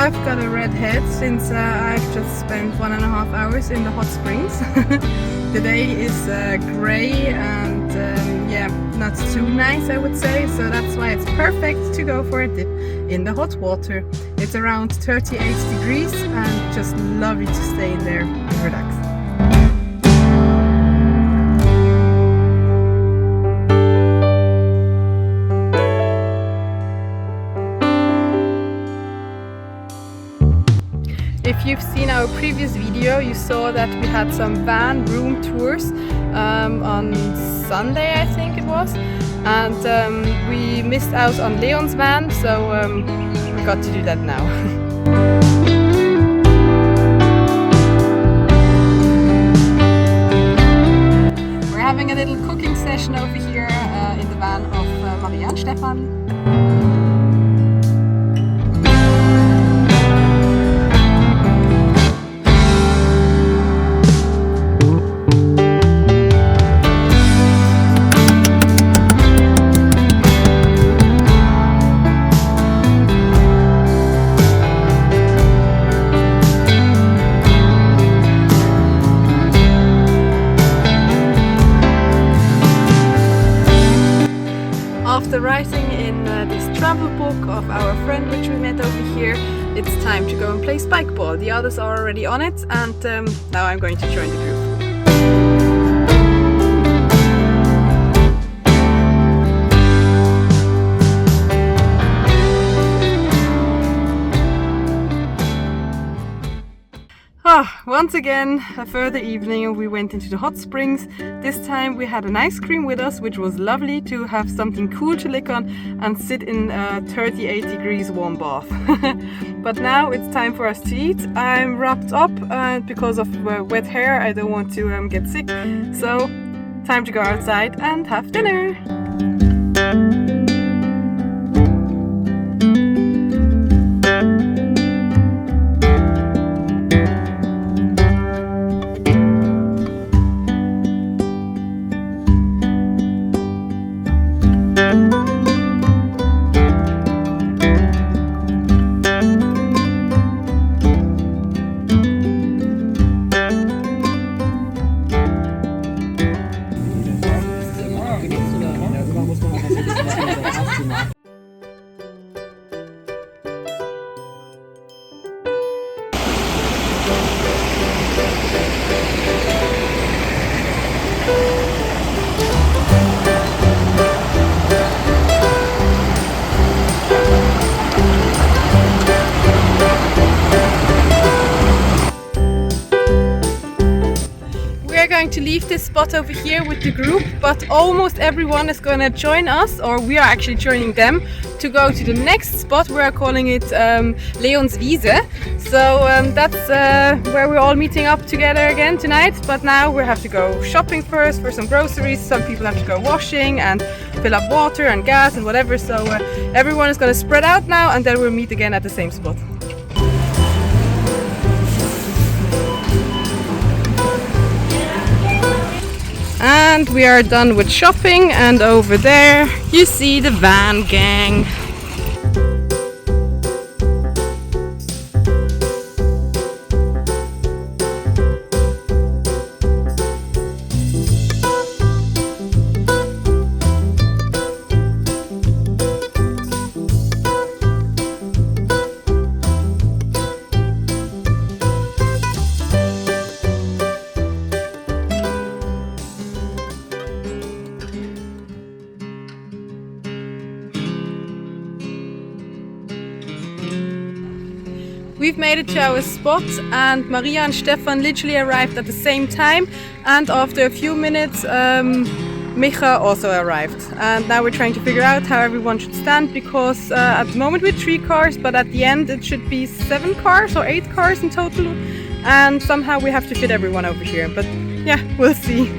I've got a red head since I've just spent 1.5 hours in the hot springs. The day is grey and yeah, not too nice, I would say, so that's why it's perfect to go for a dip in the hot water. It's around 38 degrees and just lovely to stay in there and relax. If you've seen our previous video, you saw that we had some van room tours on Sunday, I think it was, and we missed out on Leon's van, so we got to do that now. We're having a little cooking session over here in the van of Maria and Stefan. After writing in this travel book of our friend which we met over here, it's time to go and play spike ball. The others are already on it, and now I'm going to join the group. Once again, a further evening, we went into the hot springs. This time we had an ice cream with us, which was lovely to have something cool to lick on and sit in a 38 degrees warm bath. But now it's time for us to eat. I'm wrapped up because of wet hair. I don't want to get sick. So time to go outside and have dinner. going to leave this spot over here with the group, but almost everyone is going to join us, or we are actually joining them, to go to the next spot. We are calling it Leon's Wiese. So that's where we're all meeting up together again tonight, but now we have to go shopping first for some groceries. Some people have to go washing and fill up water and gas and whatever, so everyone is going to spread out now, and then we'll meet again at the same spot. And we are done with shopping, and over there you see the van gang. We've made it to our spot, and Maria and Stefan literally arrived at the same time, and after a few minutes Micha also arrived, and now we're trying to figure out how everyone should stand, because at the moment we're 3 cars, but at the end it should be 7 cars or 8 cars in total, and somehow we have to fit everyone over here, but yeah, we'll see.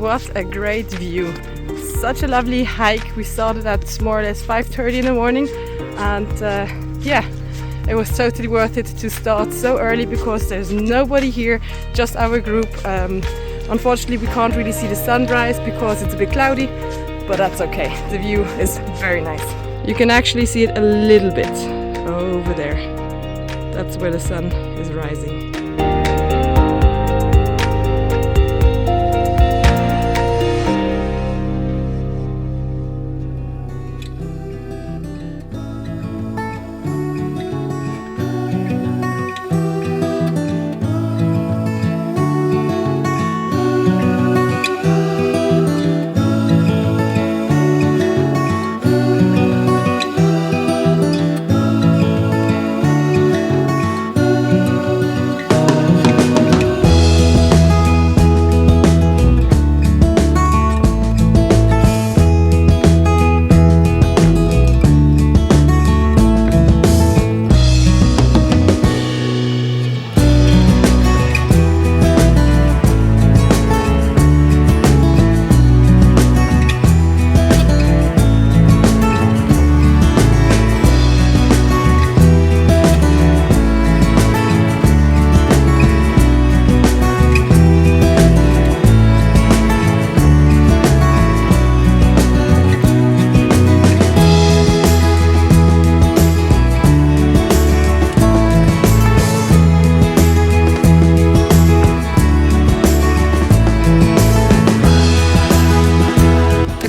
What a great view. Such a lovely hike. We started at more or less 5:30 in the morning, and yeah, it was totally worth it to start so early because there's nobody here, just our group. Unfortunately, we can't really see the sunrise because it's a bit cloudy, but that's okay. The view is very nice. You can actually see it a little bit over there. That's where the sun is rising.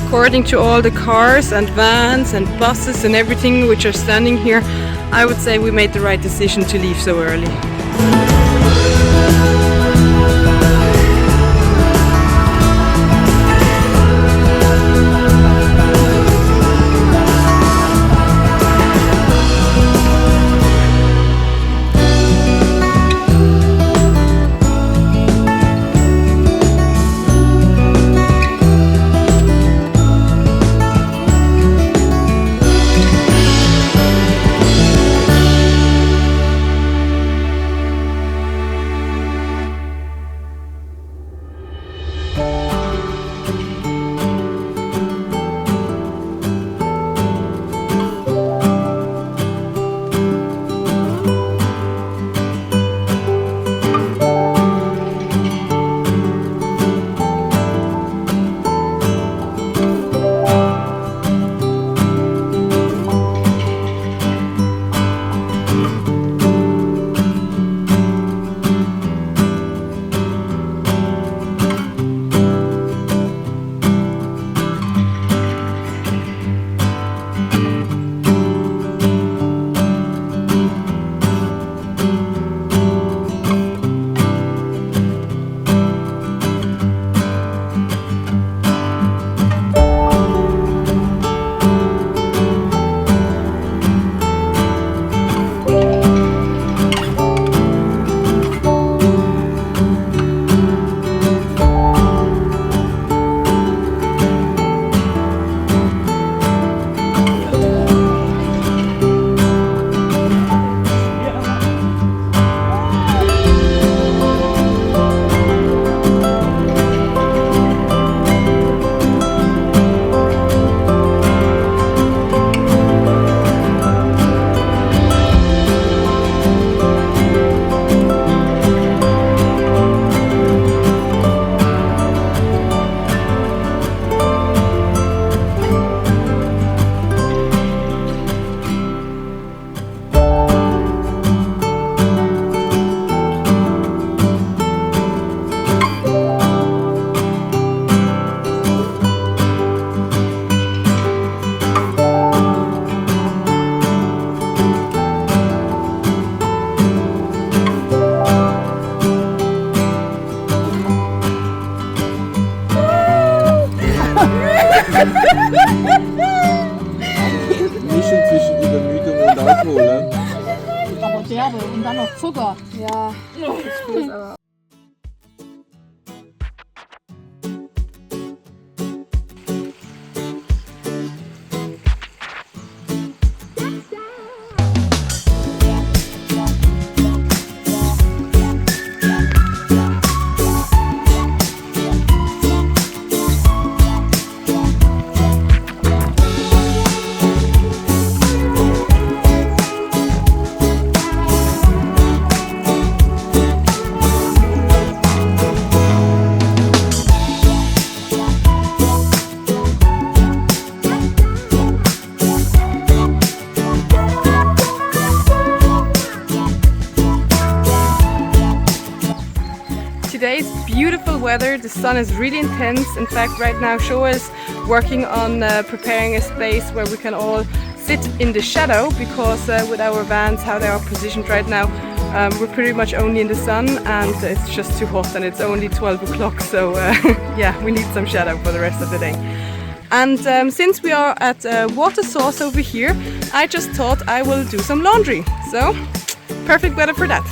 According to all the cars and vans and buses and everything which are standing here, I would say we made the right decision to leave so early. Mischung zwischen Übermüdung und Alkohol. Ne? Aber derbe und dann noch Zucker. Ja, ich spür's aber. Today is beautiful weather, the sun is really intense. In fact, right now Shoa is working on preparing a space where we can all sit in the shadow, because with our vans, how they are positioned right now, we're pretty much only in the sun and it's just too hot, and it's only 12 o'clock, so yeah, we need some shadow for the rest of the day. And since we are at a water source over here, I just thought I will do some laundry. So, perfect weather for that.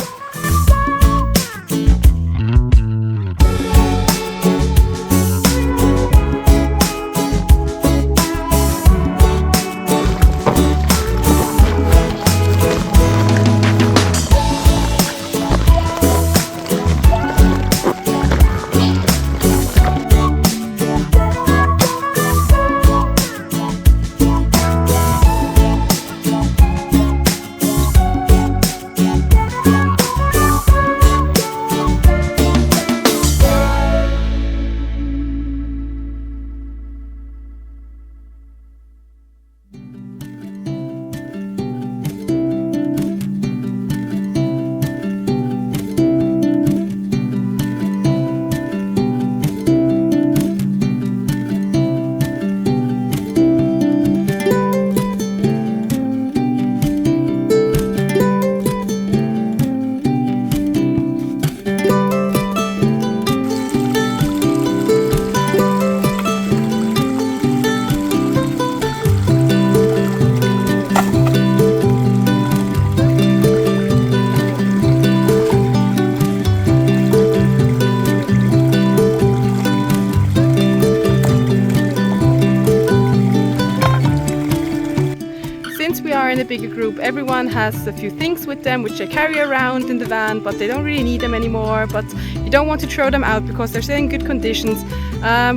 In a bigger group, everyone has a few things with them which they carry around in the van, but they don't really need them anymore, but you don't want to throw them out because they're still in good conditions.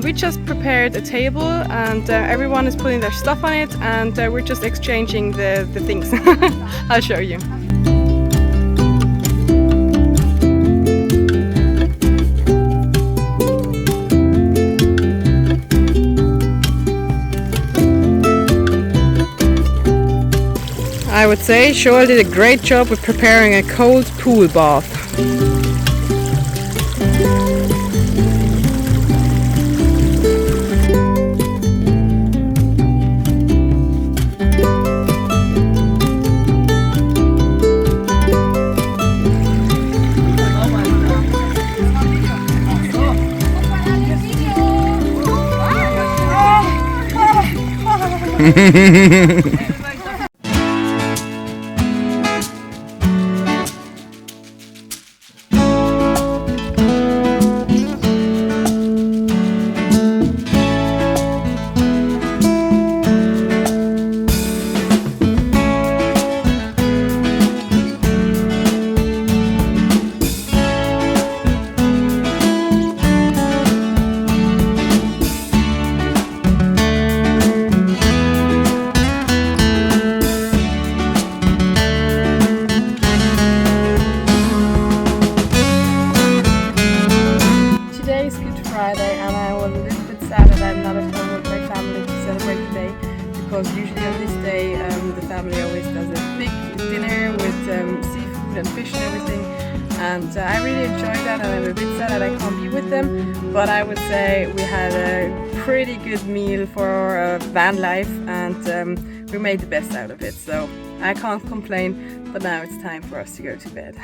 We just prepared a table and everyone is putting their stuff on it, and we're just exchanging the things. I'll show you. I would say Shoa did a great job with preparing a cold pool bath. Because usually on this day the family always does a big dinner with seafood and fish and everything, and I really enjoyed that, and I'm a bit sad that I can't be with them, but I would say we had a pretty good meal for van life, and we made the best out of it, so I can't complain, but now it's time for us to go to bed.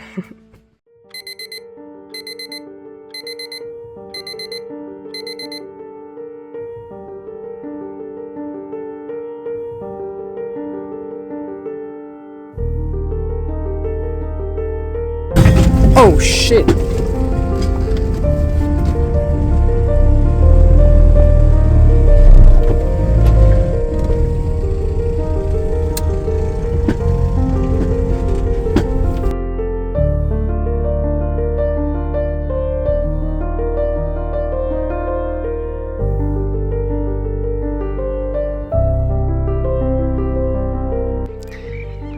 Oh shit!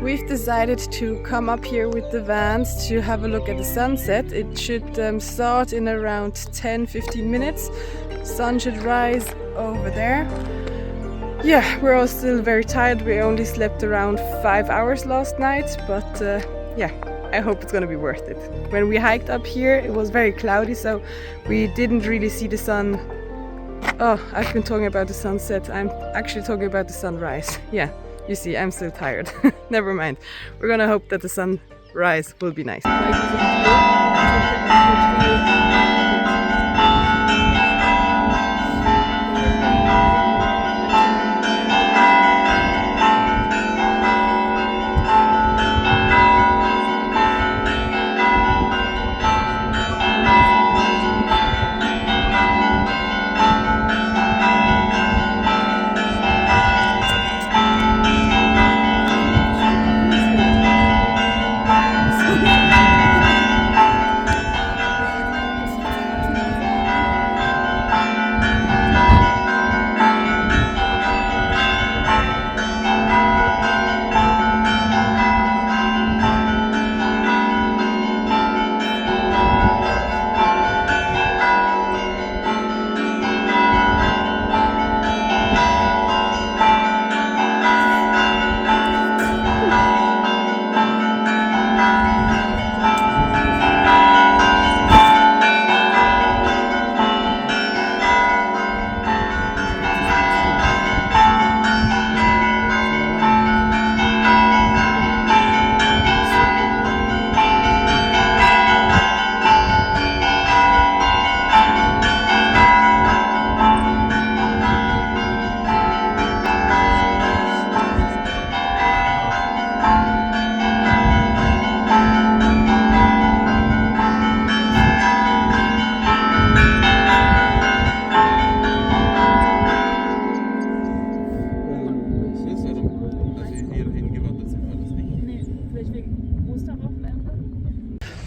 We've decided to come up here with the vans to have a look at the sunset. It should start in around 10-15 minutes. Sun should rise over there. Yeah, we're all still very tired. We only slept around 5 hours last night, but yeah, I hope it's gonna be worth it. When we hiked up here, it was very cloudy, so we didn't really see the sun. Oh, I've been talking about the sunset. I'm actually talking about the sunrise. Yeah, you see, I'm so tired. Never mind. We're gonna hope that the sunrise will be nice.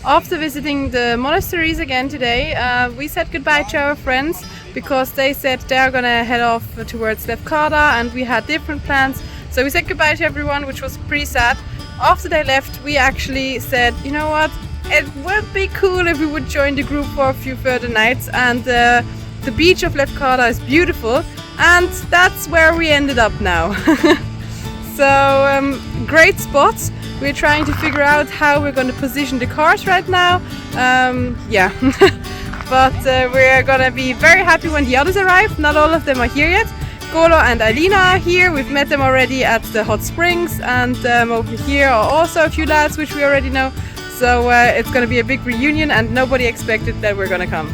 After visiting the monasteries again today, we said goodbye to our friends because they said they're gonna head off towards Lefkada and we had different plans. So we said goodbye to everyone, which was pretty sad. After they left, we actually said, you know what, it would be cool if we would join the group for a few further nights, and the beach of Lefkada is beautiful, and that's where we ended up now. So great spots. We're trying to figure out how we're going to position the cars right now. Yeah, but we're going to be very happy when the others arrive. Not all of them are here yet. Golo and Alina are here. We've met them already at the hot springs, and over here are also a few lads which we already know. So it's going to be a big reunion, and nobody expected that we're going to come.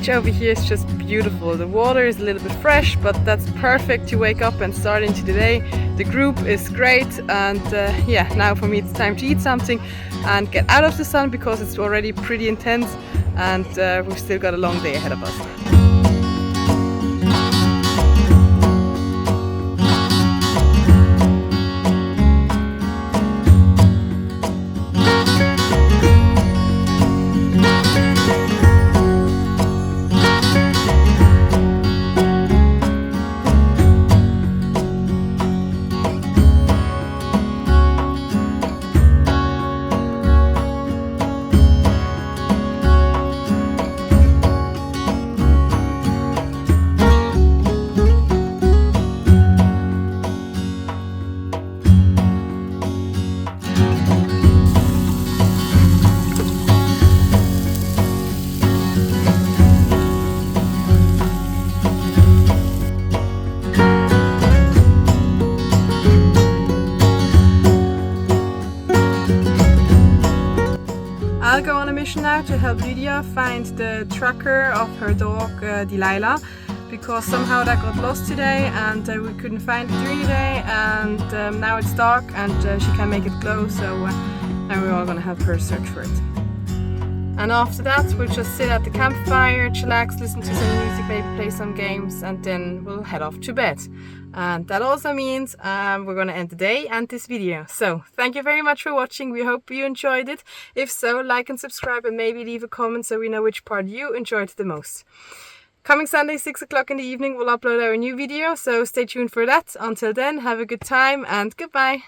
beach over here is just beautiful. The water is a little bit fresh, but that's perfect to wake up and start into the day. The group is great, and yeah, now for me it's time to eat something and get out of the sun because it's already pretty intense, and we've still got a long day ahead of us. I'll go on a mission now to help Lydia find the tracker of her dog Delilah, because somehow that got lost today and we couldn't find it during the day, and now it's dark and she can't make it glow, so now we're all gonna help her search for it. And after that we'll just sit at the campfire, chillax, listen to some music, maybe play some games, and then we'll head off to bed. And that also means we're gonna end the day and this video. So thank you very much for watching. We hope you enjoyed it. If so, like and subscribe, and maybe leave a comment so we know which part you enjoyed the most. Coming Sunday 6 o'clock in the evening we'll upload our new video, so stay tuned for that. Until then, have a good time and goodbye.